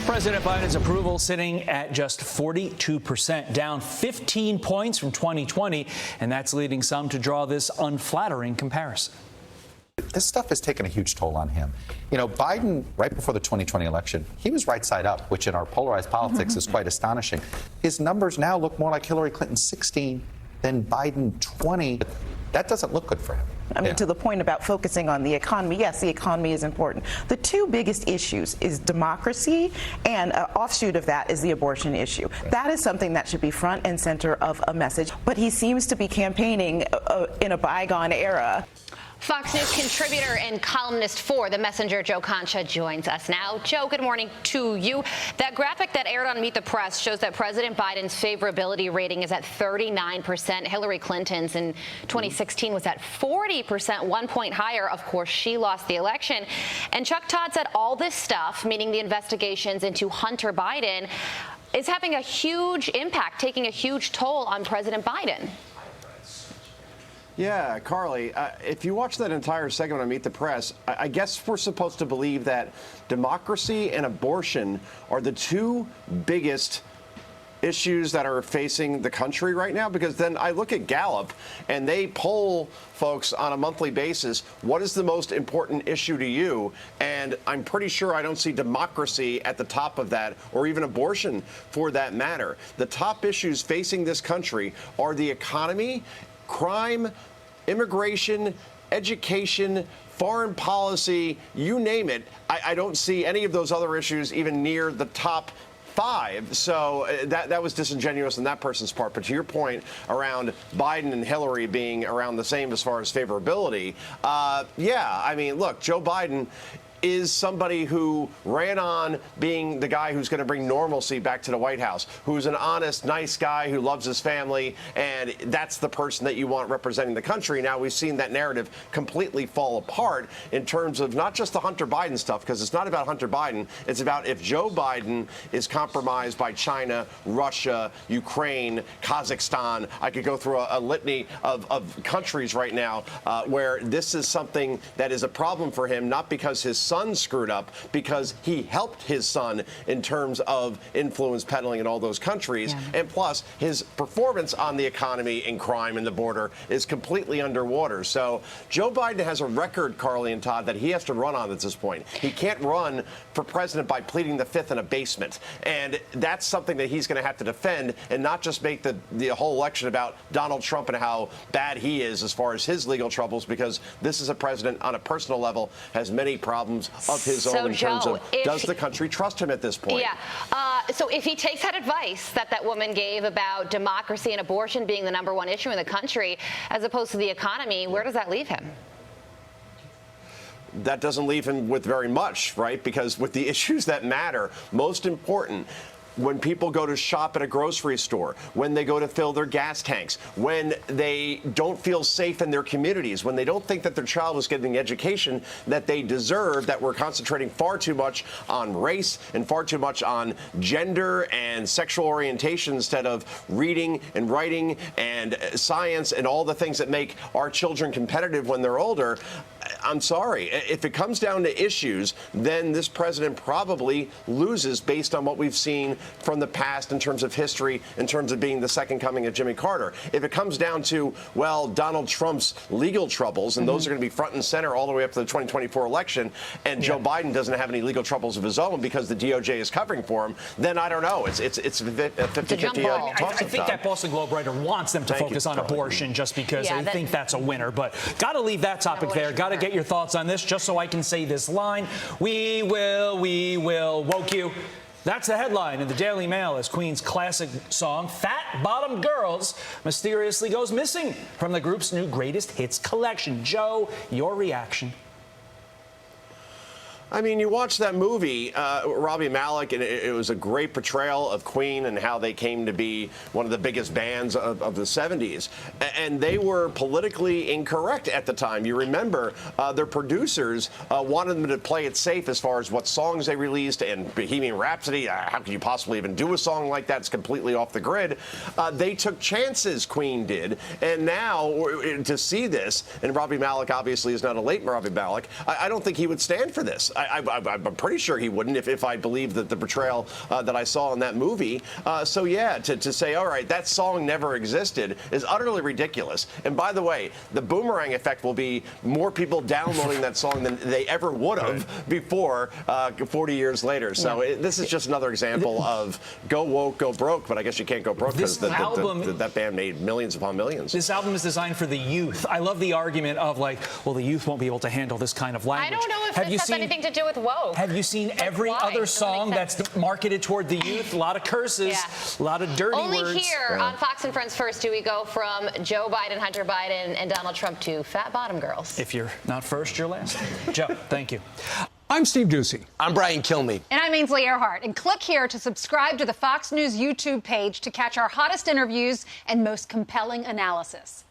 President Biden's approval sitting at just 42%, down 15 points from 2020, and that's leading some to draw this unflattering comparison. This stuff has taken a huge toll on him. You know, Biden, right before the 2020 election, he was right side up, which in our polarized politics is quite astonishing. His numbers now look more like Hillary Clinton 16 than Biden 20. That doesn't look good for him. I mean, to the point about focusing on the economy, yes, the economy is important. The two biggest issues is democracy, and an offshoot of that is the abortion issue. Right. That is something that should be front and center of a message. But he seems to be campaigning in a bygone era. Fox News contributor and columnist for The Messenger, Joe Concha, joins us now. Joe, good morning to you. That graphic that aired on Meet the Press shows that President Biden's favorability rating is at 39%. Hillary Clinton's in 2016 was at 40%, 1 point higher. Of course, she lost the election. And Chuck Todd said all this stuff, meaning the investigations into Hunter Biden, is having a huge impact, taking a huge toll on President Biden. Yeah, Carly, if you watch that entire segment on Meet the Press, I guess we're supposed to believe that democracy and abortion are the two biggest issues that are facing the country right now, because then I look at Gallup and they poll folks on a monthly basis, what is the most important issue to you? And I'm pretty sure I don't see democracy at the top of that, or even abortion for that matter. The top issues facing this country are the economy, crime, immigration, education, foreign policy, you name it. I don't see any of those other issues even near the top five. So that was disingenuous on that person's part. But to your point around Biden and Hillary being around the same as far as favorability, yeah, I mean, look, Joe Biden is somebody who ran on being the guy who's going to bring normalcy back to the White House, who's an honest, nice guy who loves his family, and that's the person that you want representing the country. Now, we've seen that narrative completely fall apart in terms of not just the Hunter Biden stuff, because it's not about Hunter Biden. It's about if Joe Biden is compromised by China, Russia, Ukraine, Kazakhstan. I could go through a litany of countries right now where this is something that is a problem for him, not because his son screwed up, because he helped his son in terms of influence peddling in all those countries. Yeah. And plus, his performance on the economy and crime and the border is completely underwater. So Joe Biden has a record, Carly and Todd, that he has to run on at this point. He can't run for president by pleading the fifth in a basement. And that's something that he's going to have to defend, and not just make the whole election about Donald Trump and how bad he is as far as his legal troubles, because this is a president on a personal level, has many problems of his own in terms of does the country trust him at this point? Yeah. So if he takes that advice that woman gave about democracy and abortion being the #1 issue in the country, as opposed to the economy, where does that leave him? That doesn't leave him with very much, right? Because with the issues that matter, most important, when people go to shop at a grocery store, when they go to fill their gas tanks, when they don't feel safe in their communities, when they don't think that their child is getting the education that they deserve, that we're concentrating far too much on race and far too much on gender and sexual orientation instead of reading and writing and science and all the things that make our children competitive when they're older. I'm sorry. If it comes down to issues, then this president probably loses based on what we've seen from the past in terms of history, in terms of being the second coming of Jimmy Carter. If it comes down to, well, Donald Trump's legal troubles, and those are going to be front and center all the way up to the 2024 election, and Joe Biden doesn't have any legal troubles of his own because the DOJ is covering for him, then I don't know. It's a 50-50 I think that Boston Globe writer wants them to focus on abortion just because they think that's a winner. But got to leave that topic there. Got to get your thoughts on this just so I can say this line. We will woke you. That's the headline in the Daily Mail as Queen's classic song, Fat Bottomed Girls, mysteriously goes missing from the group's new greatest hits collection. Joe, your reaction? I mean, you watch that movie, Robbie Malek, and it was a great portrayal of Queen and how they came to be one of the biggest bands of the 70s. And they were politically incorrect at the time. You remember their producers wanted them to play it safe as far as what songs they released, and Bohemian Rhapsody, how could you possibly even do a song like that? It's completely off the grid. They took chances, Queen did. And now to see this, and Robbie Malek obviously is not a late Robbie Malek, I don't think he would stand for this. I'm pretty sure he wouldn't if I believed that the portrayal that I saw in that movie. So yeah, to say, all right, that song never existed is utterly ridiculous. And by the way, the boomerang effect will be more people downloading that song than they ever would have before 40 years later. So this is just another example of go woke, go broke. But I guess you can't go broke because that band made millions upon millions. This album is designed for the youth. I love the argument of like, well, the youth won't be able to handle this kind of language. I don't know if this has anything to do with woke. Have you seen every other song that's marketed toward the youth? A lot of curses, a lot of dirty words. Only here on Fox and Friends First do we go from Joe Biden, Hunter Biden, and Donald Trump to fat bottom girls. If you're not first, you're last. Joe, thank you. I'm Steve Ducey. I'm Brian Kilmeade. And I'm Ainsley Earhart. And click here to subscribe to the Fox News YouTube page to catch our hottest interviews and most compelling analysis.